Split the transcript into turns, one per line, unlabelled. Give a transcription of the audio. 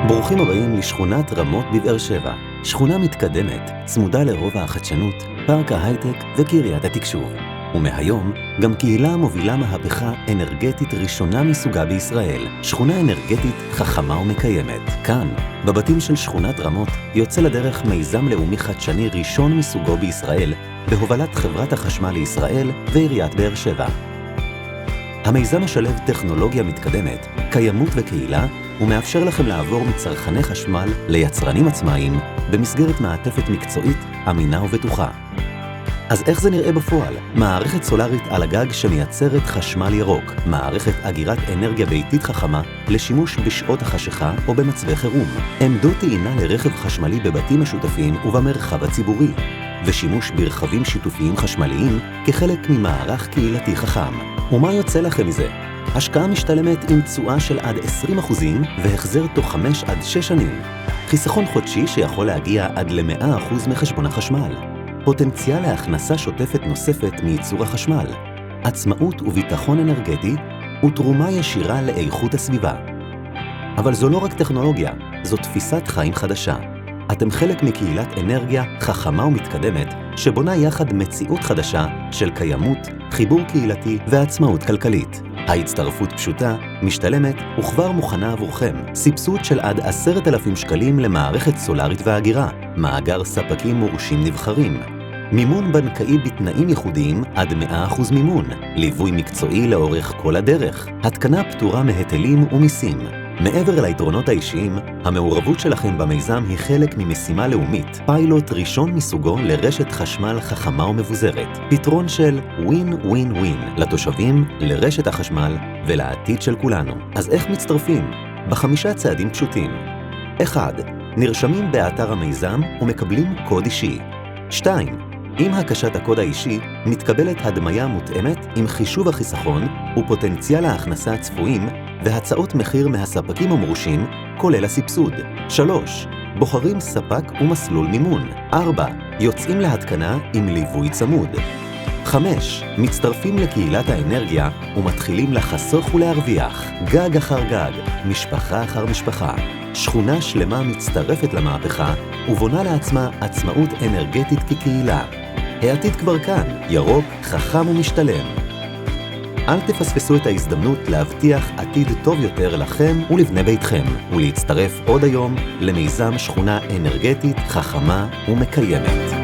ברוכים הבאים לשכונת רמות בבאר שבע, שכונה מתקדמת, צמודה לרובע החדשנות, פארק ההייטק וקריית התקשוב. ומהיום גם קהילה מובילה מהפכה אנרגטית ראשונה מסוגה בישראל, שכונה אנרגטית חכמה ומקיימת. כאן, בבתים של שכונת רמות, יוצא לדרך מיזם לאומי חדשני ראשון מסוגו בישראל, בהובלת חברת החשמל לישראל ועיריית באר שבע. המיזם משלב טכנולוגיה מתקדמת, קיימות וקהילה, ומאפשר לכם לעבור מצרכני חשמל ליצרנים עצמאיים במסגרת מעטפת מקצועית, אמינה ובטוחה. אז איך זה נראה בפועל? מערכת סולארית על הגג שמייצרת חשמל ירוק, מערכת אגירת אנרגיה ביתית חכמה לשימוש בשעות החשיכה או במצבי חירום, עמדות טעינה לרכב חשמלי בבתים משותפים ובמרחב הציבורי, ושימוש ברכבים שיתופיים חשמליים כחלק ממערך קהילתי חכם. ומה יוצא לכם מזה? השקעה משתלמת עם תשואה של עד 20% והחזר תוך 5 עד 6 שנים. חיסכון חודשי שיכול להגיע עד ל100% מחשבון החשמל. פוטנציאל להכנסה שוטפת נוספת מייצור החשמל. עצמאות וביטחון אנרגטי ותרומה ישירה לאיכות הסביבה. אבל זו לא רק טכנולוגיה, זו תפיסת חיים חדשה. אתם חלק מקהילת אנרגיה חכמה ומתקדמת שבונה יחד מציאות חדשה של קיימות, חיבור קהילתי ועצמאות כלכלית. ההצטרפות פשוטה, משתלמת וכבר מוכנה עבורכם. סבסוד של עד 10,000 שקלים למערכת סולארית והגירה, מאגר ספקים מורשים נבחרים, מימון בנקאי בתנאים ייחודיים עד 100% מימון, ליווי מקצועי לאורך כל הדרך, התקנה פטורה מהיטלים ומיסים. מעבר ליתרונות האישיים, המעורבות שלכם במיזם היא חלק ממשימה לאומית, פיילוט ראשון מסוגו לרשת חשמל חכמה ומבוזרת, פתרון של ווין-ווין-ווין לתושבים, לרשת החשמל ולעתיד של כולנו. אז איך מצטרפים? ב5 צעדים פשוטים. 1. נרשמים באתר המיזם ומקבלים קוד אישי. 2. עם הקשת הקוד האישי, מתקבלת הדמיה מותאמת עם חישוב החיסכון ופוטנציאל ההכנסה הצפויים והצעות מחיר מהספקים המורשים, כולל הסבסוד. 3. בוחרים ספק ומסלול מימון. 4. יוצאים להתקנה עם ליווי צמוד. 5. מצטרפים לקהילת האנרגיה ומתחילים לחסוך ולהרוויח. גג אחר גג, משפחה אחר משפחה. שכונה שלמה מצטרפת למהפכה ובונה לעצמה עצמאות אנרגטית כקהילה. העתיד כבר כאן, ירוק, חכם ומשתלם. אל תפספסו את ההזדמנות להבטיח עתיד טוב יותר לכם ולבני ביתכם, ולהצטרף עוד היום למיזם שכונה אנרגטית חכמה ומקיימת.